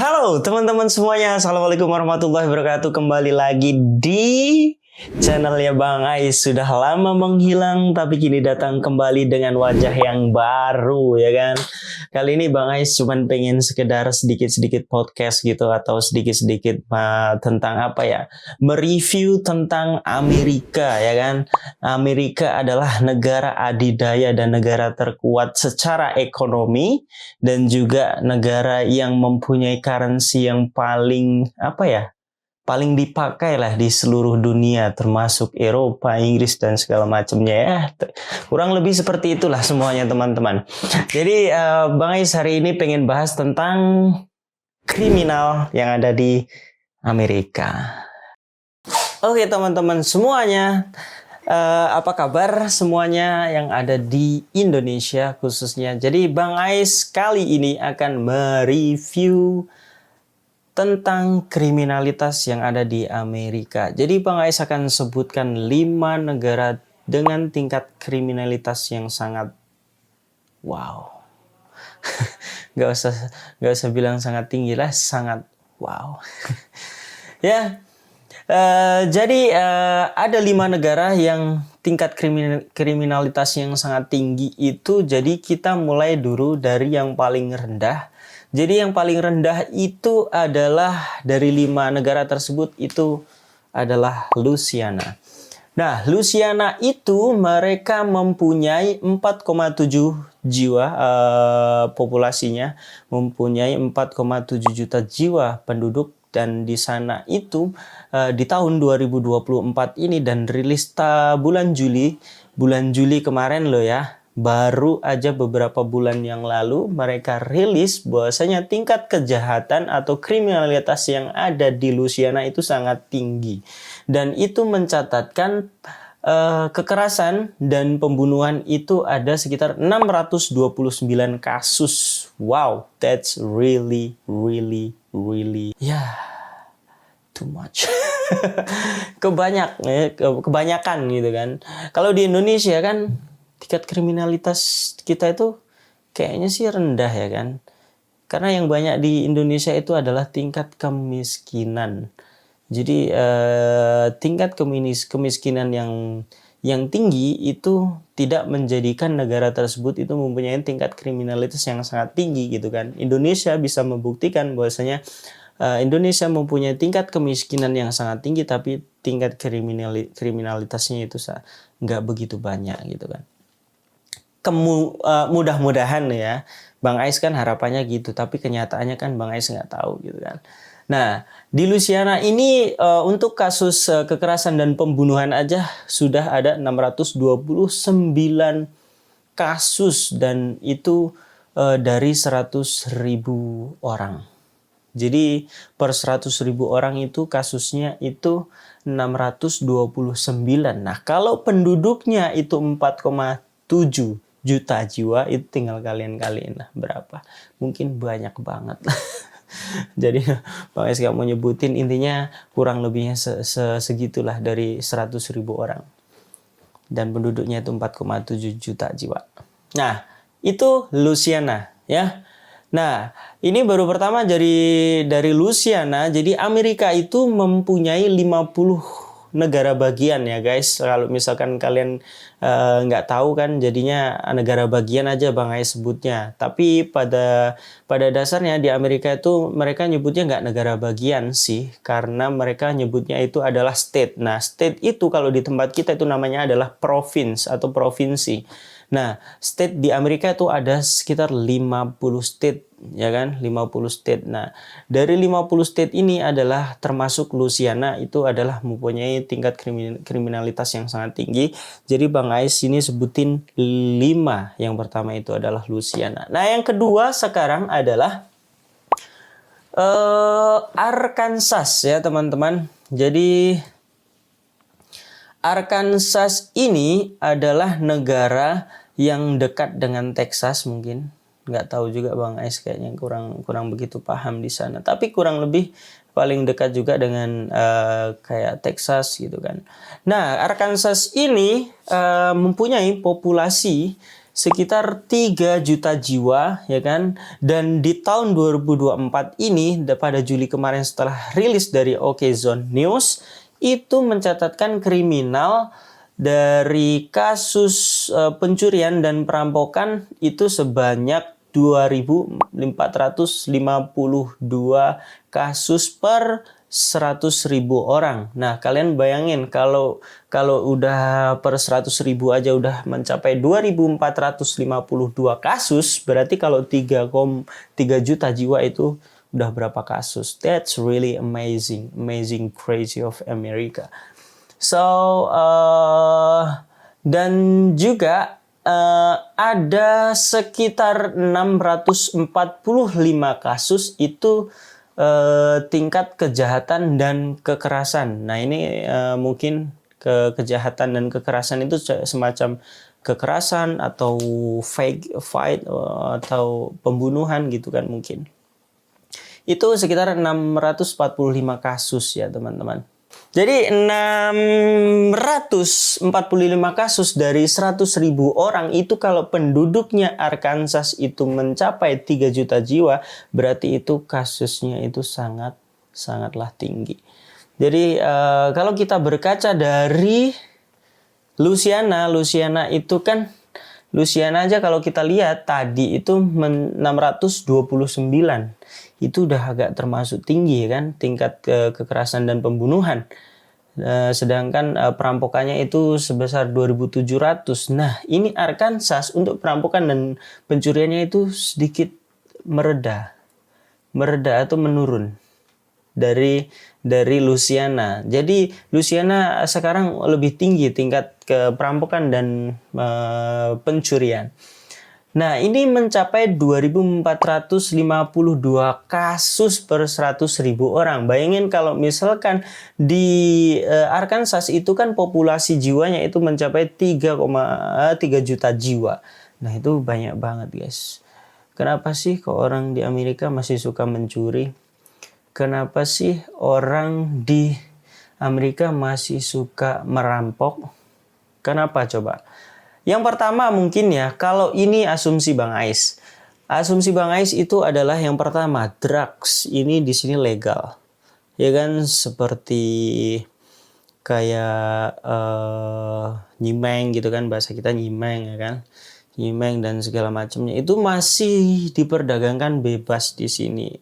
Halo teman-teman semuanya, Assalamualaikum warahmatullahi wabarakatuh. Kembali lagi di channelnya Bang Ais. Sudah lama menghilang tapi kini datang kembali dengan wajah yang baru, ya kan. Kali ini Bang Ais cuman pengen sekedar sedikit-sedikit podcast gitu, atau sedikit-sedikit tentang apa ya, mereview tentang Amerika, ya kan. Amerika adalah negara adidaya dan negara terkuat secara ekonomi, dan juga negara yang mempunyai currency yang paling apa ya, paling dipakai lah di seluruh dunia, termasuk Eropa, Inggris dan segala macamnya ya. Kurang lebih seperti itulah semuanya teman-teman. Jadi Bang Ais hari ini pengen bahas tentang kriminal yang ada di Amerika. Oke teman-teman semuanya, apa kabar semuanya yang ada di Indonesia khususnya. Jadi Bang Ais kali ini akan mereview tentang kriminalitas yang ada di Amerika. Jadi Bang Ais akan sebutkan 5 negara dengan tingkat kriminalitas yang sangat wow. Gak usah bilang sangat tinggi lah, sangat wow. Ya. Jadi ada 5 negara yang tingkat kriminalitas yang sangat tinggi itu. Jadi kita mulai dulu dari yang paling rendah. Jadi yang paling rendah itu adalah dari 5 negara tersebut itu adalah Louisiana. Nah, Louisiana itu mereka mempunyai 4,7 jiwa populasinya, mempunyai 4,7 juta jiwa penduduk. Dan di sana itu di tahun 2024 ini, dan rilis bulan Juli kemarin loh ya, baru aja beberapa bulan yang lalu mereka rilis bahwasanya tingkat kejahatan atau kriminalitas yang ada di Louisiana itu sangat tinggi. Dan itu mencatatkan kekerasan dan pembunuhan itu ada sekitar 629 kasus. Wow, that's really too much. Kebanyakan gitu kan. Kalau di Indonesia kan tingkat kriminalitas kita itu kayaknya sih rendah ya kan. Karena yang banyak di Indonesia itu adalah tingkat kemiskinan. Jadi tingkat kemiskinan yang tinggi itu tidak menjadikan negara tersebut itu mempunyai tingkat kriminalitas yang sangat tinggi gitu kan. Indonesia bisa membuktikan bahwasanya Indonesia mempunyai tingkat kemiskinan yang sangat tinggi, tapi tingkat kriminalitasnya itu nggak begitu banyak gitu kan. Mudah-mudahan ya, Bang Ais kan harapannya gitu, tapi kenyataannya kan Bang Ais nggak tahu gitu kan. Nah, di Louisiana ini untuk kasus kekerasan dan pembunuhan aja sudah ada 629 kasus, dan itu dari 100.000 orang. Jadi per 100.000 orang itu kasusnya itu 629. Nah, kalau penduduknya itu 4,7 juta jiwa, itu tinggal kalian kaliin lah berapa. Mungkin banyak banget. Jadi Bang Ais gak mau nyebutin, intinya kurang lebihnya segitulah dari 100.000 orang. Dan penduduknya itu 4,7 juta jiwa. Nah, itu Louisiana ya. Nah, ini baru pertama dari Louisiana. Jadi Amerika itu mempunyai 50 negara bagian ya guys. Kalau misalkan kalian nggak tahu kan, jadinya negara bagian aja Bang Ais sebutnya. Tapi pada dasarnya di Amerika itu mereka nyebutnya nggak negara bagian sih, karena mereka nyebutnya itu adalah state. Nah, state itu kalau di tempat kita itu namanya adalah province atau provinsi. Nah, state di Amerika itu ada sekitar 50 state, ya kan? 50 state. Nah, dari 50 state ini adalah termasuk Louisiana itu adalah mempunyai tingkat kriminalitas yang sangat tinggi. Jadi Bang Ais ini sebutin 5. Yang pertama itu adalah Louisiana. Nah, yang kedua sekarang adalah Arkansas ya teman-teman. Jadi Arkansas ini adalah negara yang dekat dengan Texas mungkin. Nggak tahu juga Bang Ais, kayaknya kurang begitu paham di sana. Tapi kurang lebih paling dekat juga dengan kayak Texas gitu kan. Nah, Arkansas ini mempunyai populasi sekitar 3 juta jiwa, ya kan? Dan di tahun 2024 ini, pada Juli kemarin setelah rilis dari Okezone News, itu mencatatkan kriminal dari kasus pencurian dan perampokan itu sebanyak 2.452 kasus per 100.000 orang. Nah, kalian bayangin kalau udah per 100.000 aja udah mencapai 2.452 kasus, berarti kalau 3 juta jiwa itu udah berapa kasus? That's really amazing, crazy of America. So, dan juga ada sekitar 645 kasus itu tingkat kejahatan dan kekerasan. Nah, ini mungkin kejahatan dan kekerasan itu semacam kekerasan atau fake fight atau pembunuhan gitu kan mungkin. Itu sekitar 645 kasus ya teman-teman. Jadi 645 kasus dari 100.000 orang itu kalau penduduknya Arkansas itu mencapai 3 juta jiwa, berarti itu kasusnya itu sangatlah tinggi. Jadi kalau kita berkaca dari Louisiana itu kan Louisiana aja kalau kita lihat tadi itu 629. Itu udah agak termasuk tinggi kan tingkat kekerasan dan pembunuhan. Sedangkan perampokannya itu sebesar 2.700. Nah, ini Arkansas untuk perampokan dan pencuriannya itu sedikit mereda atau menurun dari Louisiana. Jadi Louisiana sekarang lebih tinggi tingkat perampokan dan pencurian. Nah, ini mencapai 2.452 kasus per 100.000 orang. Bayangin kalau misalkan di Arkansas itu kan populasi jiwanya itu mencapai 3 juta jiwa. Nah, itu banyak banget, guys. Kenapa sih kok orang di Amerika masih suka mencuri? Kenapa sih orang di Amerika masih suka merampok? Kenapa coba? Yang pertama mungkin ya, kalau ini asumsi Bang Ais. Asumsi Bang Ais itu adalah yang pertama, drugs ini di sini legal. Ya kan, seperti kayak nyimeng gitu kan, bahasa kita nyimeng ya kan. Nyimeng dan segala macamnya itu masih diperdagangkan bebas di sini.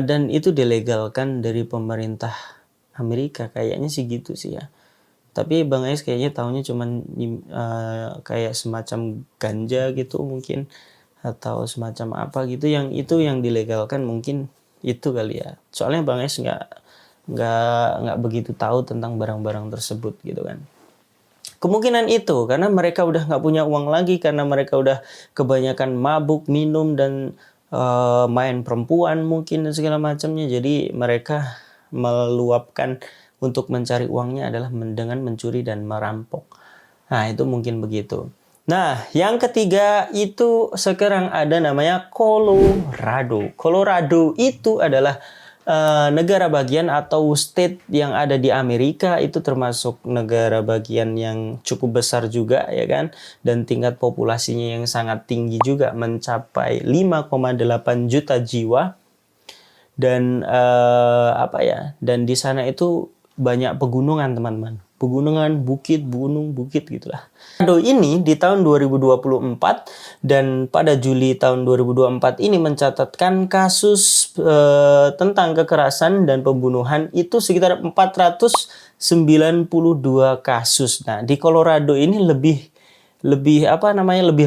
Dan itu dilegalkan dari pemerintah Amerika, kayaknya sih gitu sih ya. Tapi Bang Ais kayaknya tahunya cuman kayak semacam ganja gitu mungkin, atau semacam apa gitu yang dilegalkan mungkin itu kali ya. Soalnya Bang Ais nggak begitu tahu tentang barang-barang tersebut gitu kan. Kemungkinan itu karena mereka udah nggak punya uang lagi, karena mereka udah kebanyakan mabuk, minum dan main perempuan mungkin dan segala macamnya. Jadi mereka meluapkan untuk mencari uangnya adalah dengan mencuri dan merampok. Nah, itu mungkin begitu. Nah, yang ketiga itu sekarang ada namanya Colorado. Colorado itu adalah negara bagian atau state yang ada di Amerika, itu termasuk negara bagian yang cukup besar juga ya kan, dan tingkat populasinya yang sangat tinggi juga mencapai 5,8 juta jiwa. Dan dan di sana itu banyak pegunungan teman-teman. Pegunungan, bukit, gunung, bukit gitulah. Colorado ini di tahun 2024 dan pada Juli tahun 2024 ini mencatatkan kasus tentang kekerasan dan pembunuhan itu sekitar 492 kasus. Nah, di Colorado ini lebih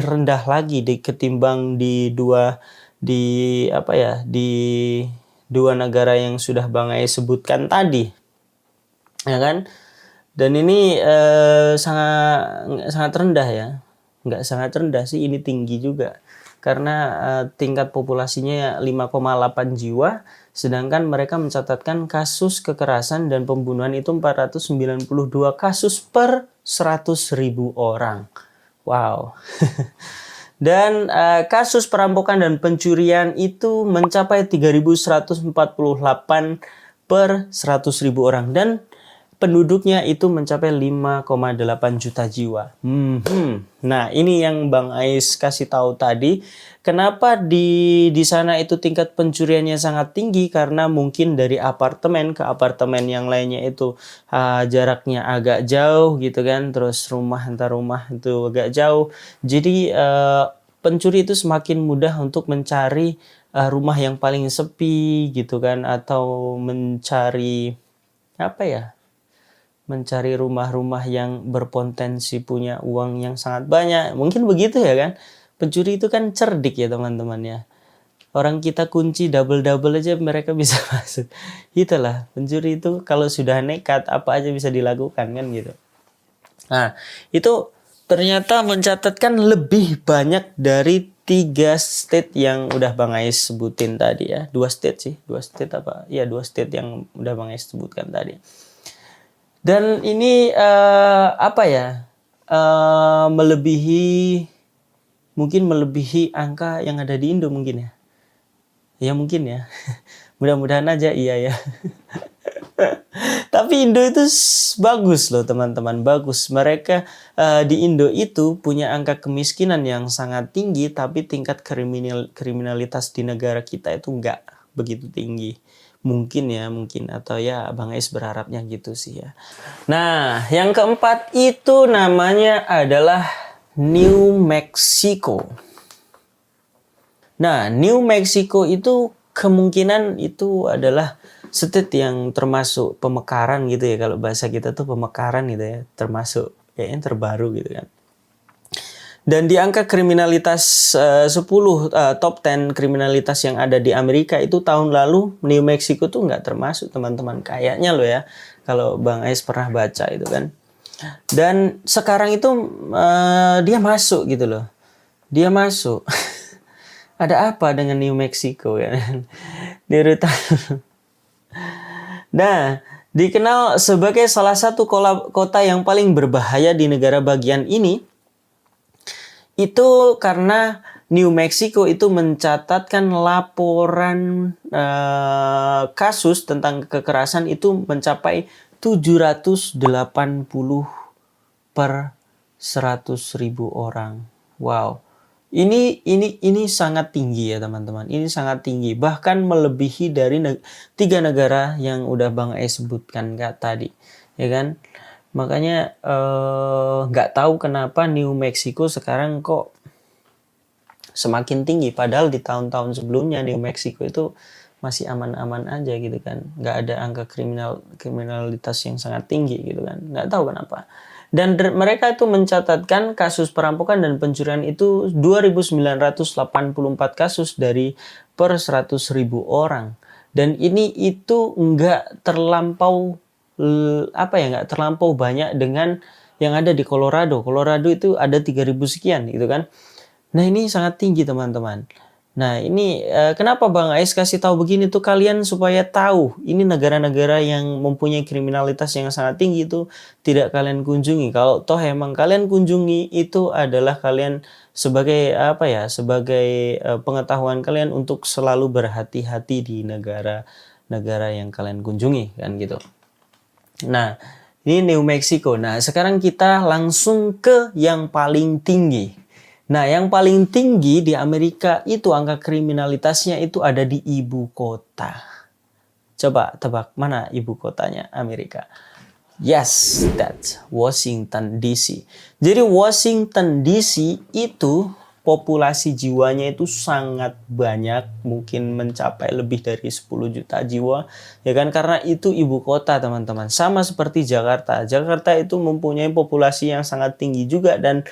rendah lagi ketimbang di dua negara yang sudah Bang Ais sebutkan tadi. Ya kan? Dan ini sangat rendah ya. Nggak sangat rendah sih, ini tinggi juga. Karena tingkat populasinya 5,8 jiwa, sedangkan mereka mencatatkan kasus kekerasan dan pembunuhan itu 492 kasus per 100.000 orang. Wow. Dan kasus perampokan dan pencurian itu mencapai 3.148 per 100.000 orang. Dan penduduknya itu mencapai 5,8 juta jiwa. Nah, ini yang Bang Ais kasih tahu tadi. Kenapa di sana itu tingkat pencuriannya sangat tinggi? Karena mungkin dari apartemen ke apartemen yang lainnya itu jaraknya agak jauh gitu kan. Terus antar rumah itu agak jauh. Jadi pencuri itu semakin mudah untuk mencari rumah yang paling sepi gitu kan, atau mencari mencari rumah-rumah yang berpotensi punya uang yang sangat banyak. Mungkin begitu ya kan. Pencuri itu kan cerdik ya teman-teman ya. Orang kita kunci double-double aja mereka bisa masuk. Itulah, pencuri itu kalau sudah nekat apa aja bisa dilakukan kan gitu. Nah, itu ternyata mencatatkan lebih banyak dari 3 state yang udah Bang Ais sebutin tadi ya. 2 state sih, 2 state apa? Ya 2 state yang udah Bang Ais sebutkan tadi. Dan ini melebihi angka yang ada di Indo mungkin ya. Ya mungkin ya. Mudah-mudahan aja iya ya. Tapi Indo itu bagus loh teman-teman, bagus. Mereka di Indo itu punya angka kemiskinan yang sangat tinggi, tapi tingkat kriminalitas di negara kita itu enggak begitu tinggi. Mungkin atau ya Bang Ais berharapnya gitu sih ya. Nah, yang keempat itu namanya adalah New Mexico. Nah, New Mexico itu kemungkinan itu adalah state yang termasuk pemekaran gitu ya. Kalau bahasa kita tuh pemekaran gitu ya. Termasuk kayaknya terbaru gitu kan. Dan di angka kriminalitas 10 top 10 kriminalitas yang ada di Amerika itu tahun lalu New Mexico tuh nggak termasuk teman-teman. Kayaknya loh ya. Kalau Bang Ais pernah baca itu kan. Dan sekarang itu dia masuk gitu loh. Dia masuk. Ada apa dengan New Mexico ya? Di rutan. Nah, dikenal sebagai salah satu kota yang paling berbahaya di negara bagian ini. Itu karena New Mexico itu mencatatkan laporan kasus tentang kekerasan itu mencapai 780 per 100.000 orang. Wow. Ini sangat tinggi ya teman-teman. Ini sangat tinggi. Bahkan melebihi dari 3 negara yang udah Bang Ais sebutkan tadi. Ya kan? Makanya nggak tahu kenapa New Mexico sekarang kok semakin tinggi. Padahal di tahun-tahun sebelumnya New Mexico itu masih aman-aman aja gitu kan. Nggak ada angka kriminalitas yang sangat tinggi gitu kan. Nggak tahu kenapa. Dan mereka itu mencatatkan kasus perampokan dan pencurian itu 2.984 kasus dari per 100.000 orang. Dan ini itu nggak terlampau banyak dengan yang ada di Colorado. Colorado itu ada 3.000 sekian gitu kan. Nah, ini sangat tinggi teman-teman. Nah, ini kenapa Bang Ais kasih tahu begini tuh kalian supaya tahu ini negara-negara yang mempunyai kriminalitas yang sangat tinggi itu tidak kalian kunjungi. Kalau toh emang kalian kunjungi itu adalah kalian sebagai pengetahuan kalian untuk selalu berhati-hati di negara-negara yang kalian kunjungi kan gitu. Nah, ini New Mexico. Nah, sekarang kita langsung ke yang paling tinggi. Nah, yang paling tinggi di Amerika itu angka kriminalitasnya itu ada di ibu kota. Coba tebak mana ibu kotanya Amerika? Yes, that's Washington DC. Jadi Washington DC itu populasi jiwanya itu sangat banyak, mungkin mencapai lebih dari 10 juta jiwa, ya kan, karena itu ibu kota teman-teman. Sama seperti Jakarta. Jakarta itu mempunyai populasi yang sangat tinggi juga dan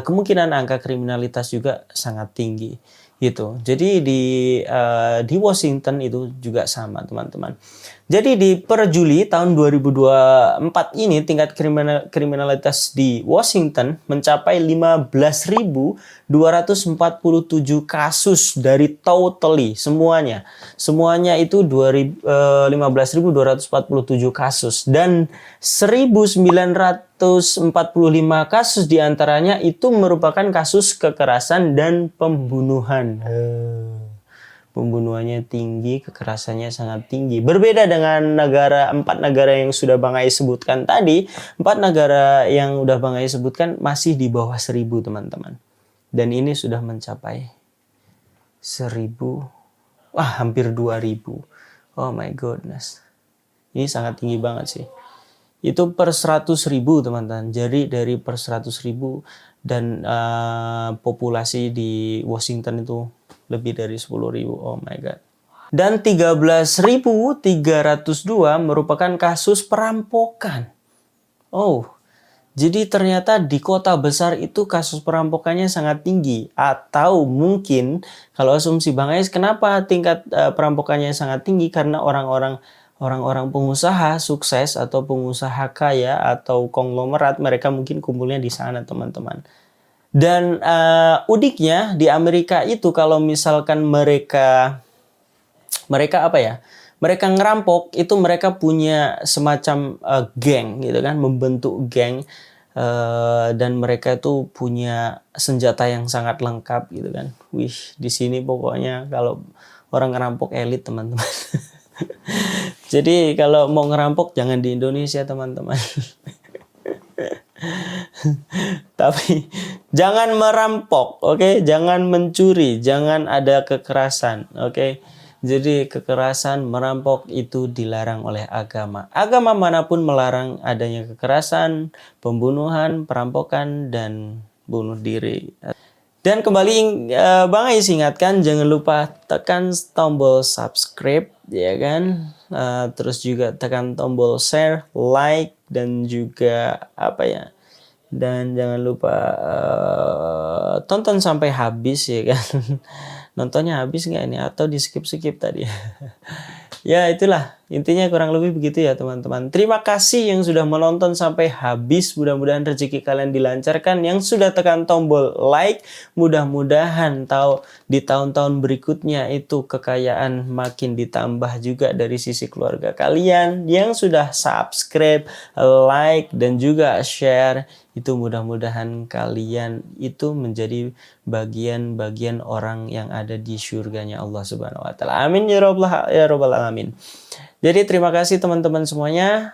kemungkinan angka kriminalitas juga sangat tinggi gitu. Jadi di Washington itu juga sama teman-teman. Jadi di per Juli tahun 2024 ini tingkat kriminalitas di Washington mencapai 15.247 kasus dari totally semuanya. Semuanya itu 15.247 kasus dan 1.945 kasus diantaranya itu merupakan kasus kekerasan dan pembunuhan. pembunuhannya tinggi, kekerasannya sangat tinggi. Berbeda dengan 4 negara yang sudah Bang Ais sebutkan tadi, 4 negara yang udah Bang Ais sebutkan masih di bawah 1.000 teman-teman. Dan ini sudah mencapai 1.000, hampir 2.000. Oh my goodness. Ini sangat tinggi banget sih. Itu per 100.000 teman-teman. Jadi dari per 100.000 dan populasi di Washington itu lebih dari 10.000. Oh my god. Dan 13.302 merupakan kasus perampokan. Oh, jadi ternyata di kota besar itu kasus perampokannya sangat tinggi. Atau mungkin kalau asumsi Bang Ais, kenapa tingkat perampokannya sangat tinggi? Karena orang-orang pengusaha sukses atau pengusaha kaya atau konglomerat, mereka mungkin kumpulnya di sana teman-teman. Dan uniknya di Amerika itu kalau misalkan mereka apa ya? Mereka ngerampok itu mereka punya semacam geng gitu kan, membentuk geng dan mereka itu punya senjata yang sangat lengkap gitu kan. Wih, di sini pokoknya kalau orang ngerampok elit teman-teman. Jadi kalau mau ngerampok jangan di Indonesia teman-teman. Tapi jangan merampok, oke? Jangan mencuri, jangan ada kekerasan, oke? Jadi kekerasan, merampok itu dilarang oleh agama. Agama manapun melarang adanya kekerasan, pembunuhan, perampokan, dan bunuh diri. Dan kembali Bang Ais ingatkan, jangan lupa tekan tombol subscribe, ya kan? Terus juga tekan tombol share, like, dan juga apa ya? Dan jangan lupa tonton sampai habis, ya kan? Nontonnya habis nggak ini? Atau di skip-skip tadi? Ya itulah, intinya kurang lebih begitu ya teman-teman. Terima kasih yang sudah menonton sampai habis. Mudah-mudahan rezeki kalian dilancarkan. Yang sudah tekan tombol like, mudah-mudahan di tahun-tahun berikutnya itu kekayaan makin ditambah juga dari sisi keluarga kalian. Yang sudah subscribe, like, dan juga share, itu mudah-mudahan kalian itu menjadi bagian-bagian orang yang ada di surganya Allah Subhanahu wa taala. Amin ya rabbal alamin. Jadi terima kasih teman-teman semuanya.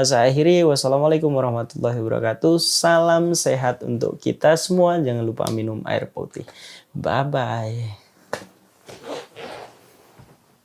Saya akhiri. Wassalamualaikum warahmatullahi wabarakatuh. Salam sehat untuk kita semua. Jangan lupa minum air putih. Bye bye.